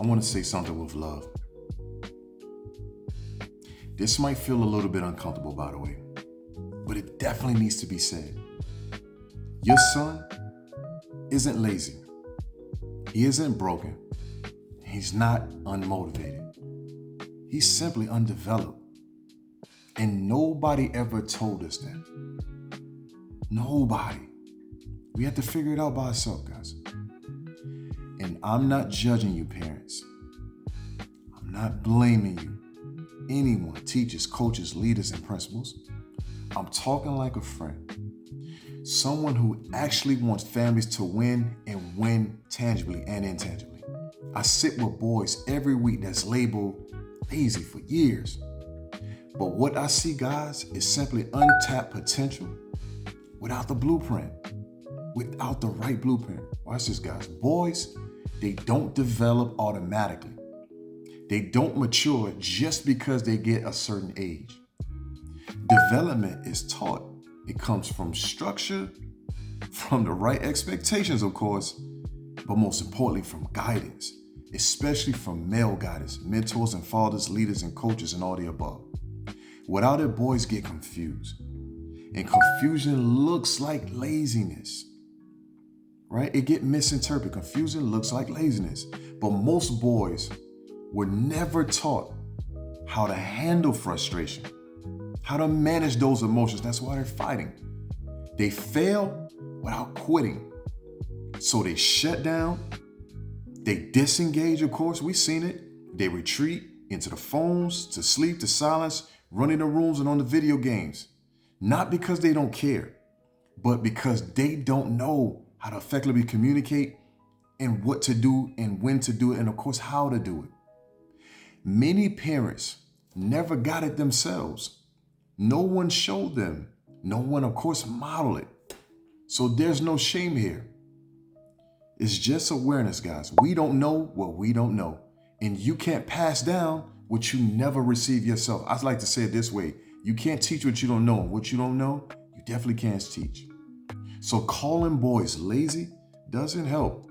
I want to say something with love. This might feel a little bit uncomfortable, by the way, but it definitely needs to be said. Your son isn't lazy. He isn't broken. He's not unmotivated. He's simply undeveloped. And nobody ever told us that. Nobody. We have to figure it out by ourselves, guys. And I'm not judging you, parents. I'm not blaming you. Anyone, teachers, coaches, leaders, and principals. I'm talking like a friend. Someone who actually wants families to win and win tangibly and intangibly. I sit with boys every week that's labeled lazy for years. But what I see, guys, is simply untapped potential without the blueprint, without the right blueprint. Watch this, guys. Boys, they don't develop automatically. They don't mature just because they get a certain age. Development is taught. It comes from structure, from the right expectations, of course, but most importantly from guidance, especially from male guidance, mentors and fathers, leaders and coaches and all the above. Without it, boys get confused. And confusion looks like laziness, right? It get misinterpreted. Confusion looks like laziness. But most boys were never taught how to handle frustration, how to manage those emotions. That's why they're fighting. They fail without quitting. So they shut down, they disengage, of course, we've seen it. They retreat into the phones, to sleep, to silence, running the rooms and on the video games. Not because they don't care, but because they don't know how to effectively communicate and what to do and when to do it and of course how to do it. Many parents never got it themselves. No one showed them. No one, of course, modeled it. So there's no shame here. It's just awareness, guys. We don't know what we don't know. And you can't pass down what you never received yourself. I like to say it this way. You can't teach what you don't know. What you don't know, you definitely can't teach. So calling boys lazy doesn't help.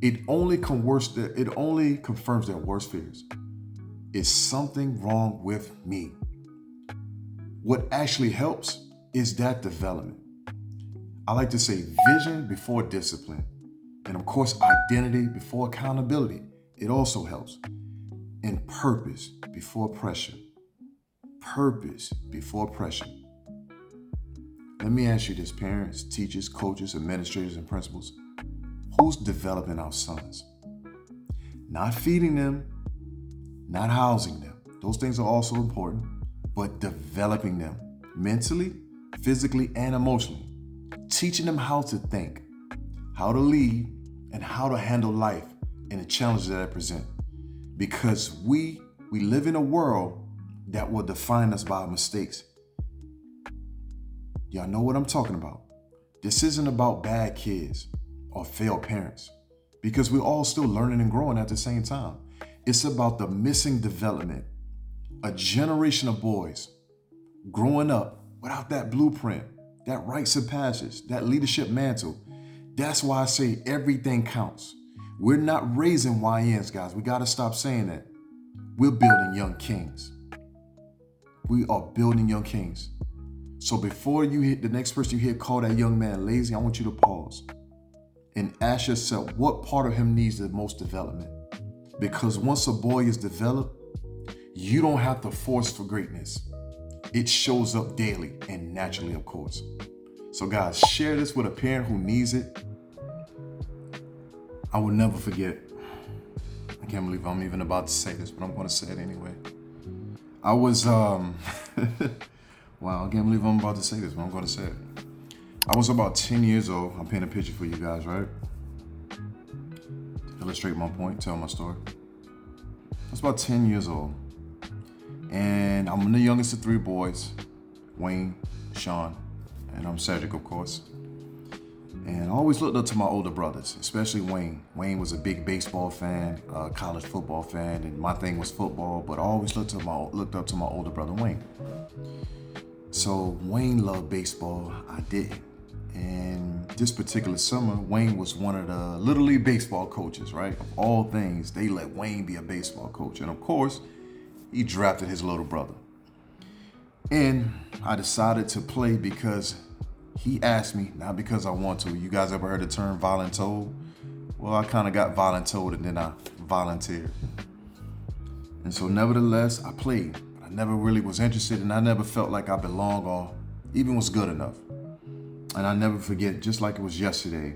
It only confirms their worst fears. Is something wrong with me? What actually helps is that development. I like to say vision before discipline. And of course, identity before accountability. It also helps. And purpose before pressure. Purpose before pressure. Let me ask you this, parents, teachers, coaches, administrators, and principals. Who's developing our sons? Not feeding them, not housing them. Those things are also important, but developing them mentally, physically, and emotionally. Teaching them how to think, how to lead, and how to handle life and the challenges that it presents. Because we live in a world that will define us by our mistakes. Y'all know what I'm talking about. This isn't about bad kids or failed parents, because we're all still learning and growing at the same time. It's about the missing development. A generation of boys growing up without that blueprint, that rites of passage, that leadership mantle. That's why I say everything counts. We're not raising YNs, guys. We got to stop saying that. We're building young kings. We are building young kings. So before you hit the next person you hear call that young man lazy, I want you to pause and ask yourself what part of him needs the most development. Because once a boy is developed, you don't have to force for greatness. It shows up daily and naturally, of course. So guys, share this with a parent who needs it. I will never forget. I can't believe I'm even about to say this, but I'm going to say it anyway. I was, wow, I can't believe I'm about to say this, but I'm going to say it. I was about 10 years old. I'm painting a picture for you guys, right? To illustrate my point, tell my story. I was about 10 years old. And I'm the youngest of three boys, Wayne, Sean, and I'm Cedric, of course. And I always looked up to my older brothers, especially Wayne. Wayne was a big baseball fan, college football fan, and my thing was football, but I always looked up to my older brother, Wayne. So Wayne loved baseball, I didn't. And this particular summer, Wayne was one of the Little League baseball coaches, right? Of all things, they let Wayne be a baseball coach. And of course, he drafted his little brother. And I decided to play because he asked me, not because I want to. You guys ever heard the term voluntold? Well, I kind of got voluntold and then I volunteered. And so nevertheless, I played. I never really was interested and I never felt like I belonged or even was good enough. And I never forget, just like it was yesterday,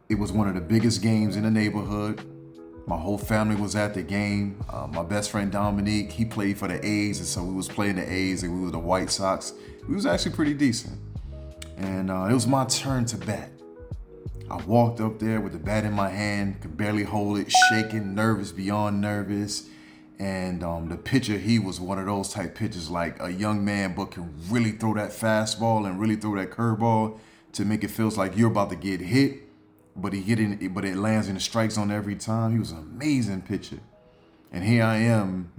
it was one of the biggest games in the neighborhood. My whole family was at the game. My best friend Dominique, he played for the A's, and so we was playing the A's and we were the White Sox. We was actually pretty decent. And it was my turn to bat. I walked up there with the bat in my hand, could barely hold it, shaking, nervous beyond nervous. And the pitcher, he was one of those type pitchers, like a young man, but can really throw that fastball and really throw that curveball to make it feels like you're about to get hit, but it lands in the strike zone every time. He was an amazing pitcher. And here I am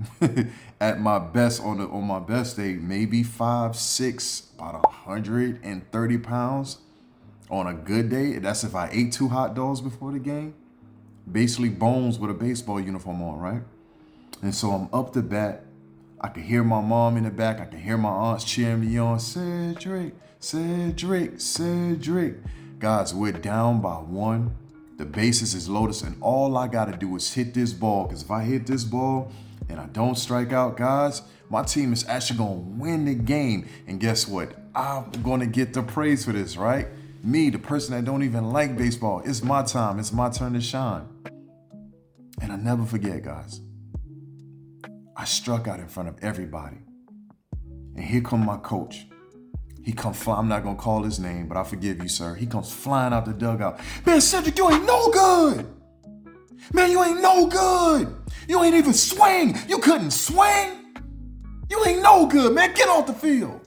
at my best on my best day, maybe 5'6", about 130 pounds on a good day. That's if I ate 2 hot dogs before the game. Basically bones with a baseball uniform on, right? And so I'm up the bat. I could hear my mom in the back. I could hear my aunts cheering me on. Cedric, Cedric, Cedric. Guys, we're down by 1. The bases is loaded, and all I got to do is hit this ball. Because if I hit this ball and I don't strike out, guys, my team is actually going to win the game. And guess what? I'm going to get the praise for this, right? Me, the person that don't even like baseball. It's my time. It's my turn to shine. And I never forget, guys. I struck out in front of everybody. And here come my coach. He come flying. I'm not going to call his name, but I forgive you, sir. He comes flying out the dugout. Man, Cedric, you ain't no good. Man, you ain't no good. You ain't even swing. You couldn't swing. You ain't no good, man. Get off the field.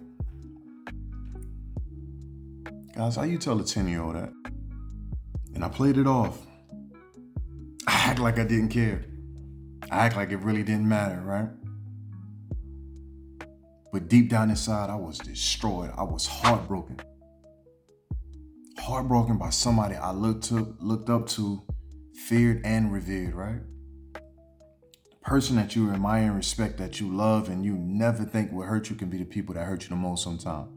Guys, how you tell a 10-year-old that? And I played it off. I act like I didn't care. I act like it really didn't matter, right? But deep down inside, I was destroyed. I was heartbroken. Heartbroken by somebody I looked up to, feared and revered, right? The person that you admire and respect, that you love and you never think will hurt you, can be the people that hurt you the most sometimes.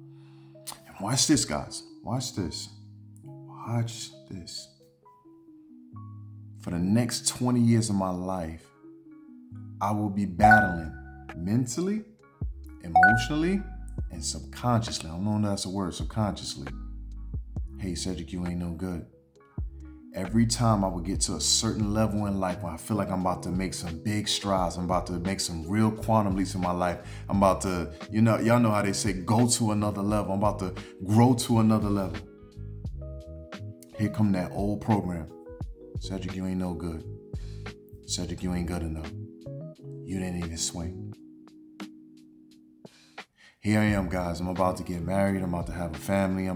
And watch this, guys. Watch this. Watch this. For the next 20 years of my life, I will be battling mentally, emotionally, and subconsciously. I don't know if that's a word, subconsciously. Hey, Cedric, you ain't no good. Every time I would get to a certain level in life where I feel like I'm about to make some big strides, I'm about to make some real quantum leaps in my life, I'm about to, y'all know how they say, go to another level. I'm about to grow to another level. Here come that old program. Cedric, you ain't no good. Cedric, you ain't good enough. You didn't even swing. Here I am, guys. I'm about to get married. I'm about to have a family.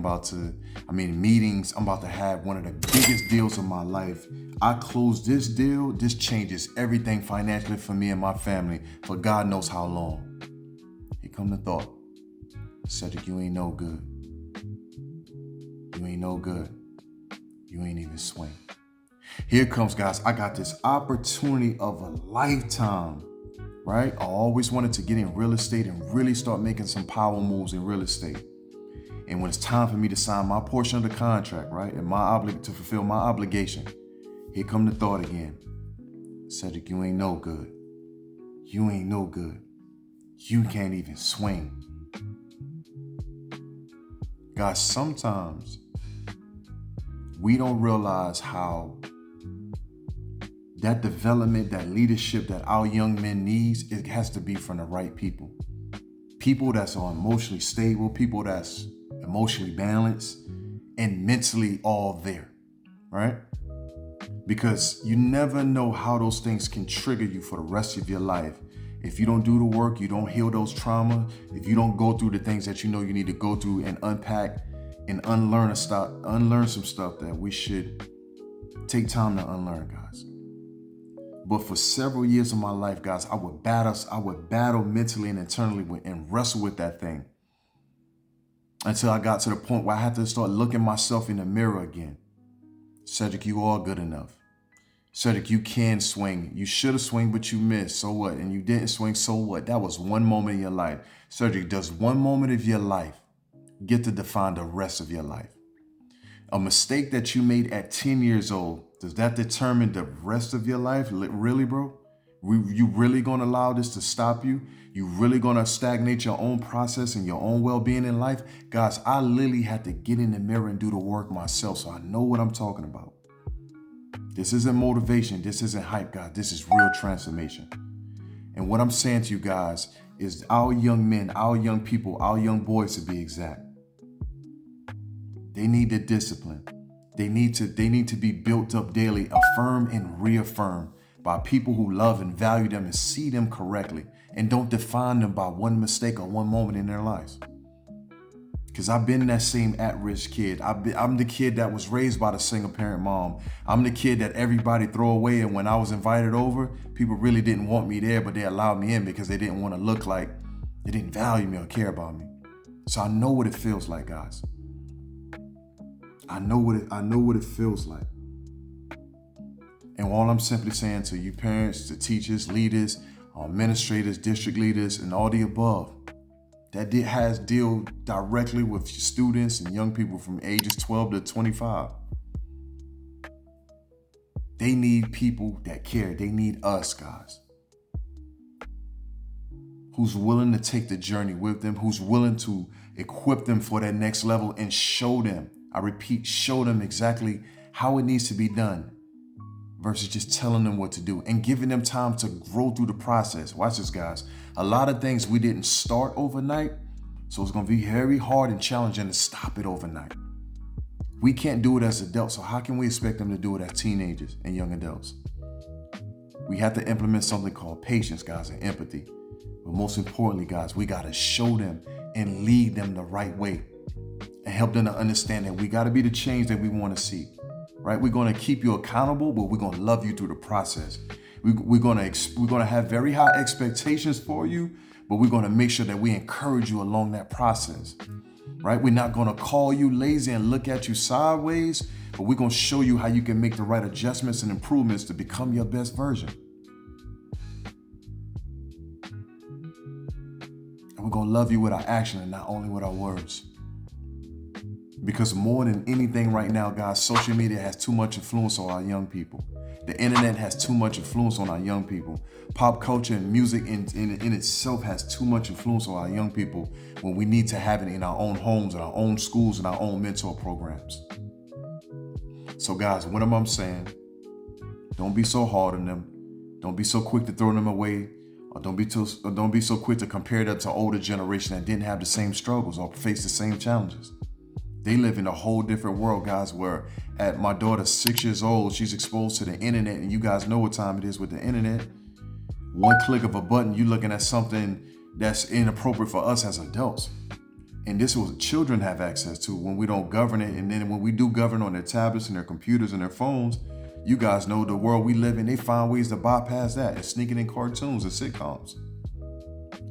Meetings. I'm about to have one of the biggest deals of my life. I close this deal. This changes everything financially for me and my family for God knows how long. Here come the thought. Cedric, you ain't no good. You ain't no good. You ain't even swing. Here comes, guys. I got this opportunity of a lifetime. Right? I always wanted to get in real estate and really start making some power moves in real estate. And when it's time for me to sign my portion of the contract, right? And to fulfill my obligation, here come the thought again. Cedric, you ain't no good. You ain't no good. You can't even swing. Guys, sometimes we don't realize how that development, that leadership that our young men needs, it has to be from the right people. People that's are emotionally stable, people that's emotionally balanced and mentally all there, right? Because you never know how those things can trigger you for the rest of your life. If you don't do the work, you don't heal those trauma, if you don't go through the things that you know you need to go through and unpack and unlearn some stuff that we should take time to unlearn, guys. But for several years of my life, guys, I would battle mentally and internally and wrestle with that thing. until I got to the point where I had to start looking myself in the mirror again. Cedric, you are good enough. Cedric, you can swing. You should have swung, but you missed. So what? And you didn't swing. So what? That was one moment in your life. Cedric, does one moment of your life get to define the rest of your life? A mistake that you made at 10 years old, does that determine the rest of your life? Really, bro? You really going to allow this to stop you? You really going to stagnate your own process and your own well-being in life? Guys, I literally had to get in the mirror and do the work myself, so I know what I'm talking about. This isn't motivation. This isn't hype, guys. This is real transformation. And what I'm saying to you guys is our young men, our young people, our young boys to be exact, they need the discipline. They need to be built up daily, affirmed and reaffirmed by people who love and value them and see them correctly and don't define them by one mistake or one moment in their lives. Because I've been that same at-risk kid. I'm the kid that was raised by the single-parent mom. I'm the kid that everybody throw away, and when I was invited over, people really didn't want me there, but they allowed me in because they didn't want to look like they didn't value me or care about me. So I know what it feels like, guys. I know what it feels like. And all I'm simply saying to you parents, to teachers, leaders, administrators, district leaders, and all the above, that has deal directly with students and young people from ages 12 to 25. They need people that care. They need us, guys. Who's willing to take the journey with them, who's willing to equip them for that next level and show them, I repeat, show them exactly how it needs to be done versus just telling them what to do and giving them time to grow through the process. Watch this, guys. A lot of things we didn't start overnight, so it's going to be very hard and challenging to stop it overnight. We can't do it as adults, so how can we expect them to do it as teenagers and young adults? We have to implement something called patience, guys, and empathy. But most importantly, guys, we got to show them and lead them the right way and help them to understand that we got to be the change that we want to see, right? We're going to keep you accountable, but we're going to love you through the process. We're going to have very high expectations for you, but we're going to make sure that we encourage you along that process, right? We're not going to call you lazy and look at you sideways, but we're going to show you how you can make the right adjustments and improvements to become your best version. And we're going to love you with our action and not only with our words. Because more than anything right now, guys, social media has too much influence on our young people. The internet has too much influence on our young people. Pop culture and music in itself has too much influence on our young people when we need to have it in our own homes, in our own schools, and our own mentor programs. So guys, what am I saying? Don't be so hard on them. Don't be so quick to throw them away. Or don't be so quick to compare them to older generation that didn't have the same struggles or face the same challenges. They live in a whole different world, guys, where at my daughter 6 years old, she's exposed to the internet, and you guys know what time it is with the internet. One click of a button, you're looking at something that's inappropriate for us as adults. And this is what children have access to when we don't govern it. And then when we do govern on their tablets and their computers and their phones, you guys know the world we live in, they find ways to bypass that and sneak it in cartoons and sitcoms.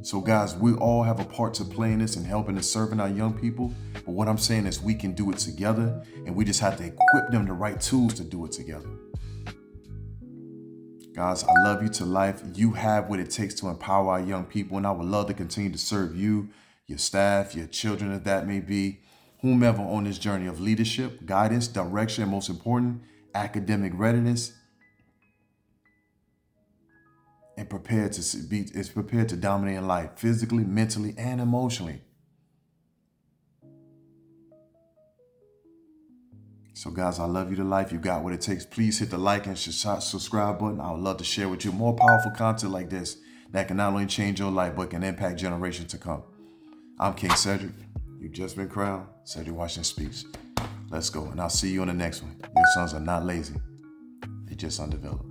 So guys, we all have a part to play in this and helping and serving our young people. But what I'm saying is we can do it together, and we just have to equip them the right tools to do it together. Guys, I love you to life. You have what it takes to empower our young people, and I would love to continue to serve you, your staff, your children, if that may be, whomever on this journey of leadership, guidance, direction, and most important, academic readiness, and prepared to dominate in life, physically, mentally, and emotionally. So guys, I love you to life. You got what it takes. Please hit the like and subscribe button. I would love to share with you more powerful content like this that can not only change your life, but can impact generations to come. I'm King Cedric. You've just been crowned Cedric Washington Speaks. Let's go. And I'll see you on the next one. Your sons are not lazy. They're just undeveloped.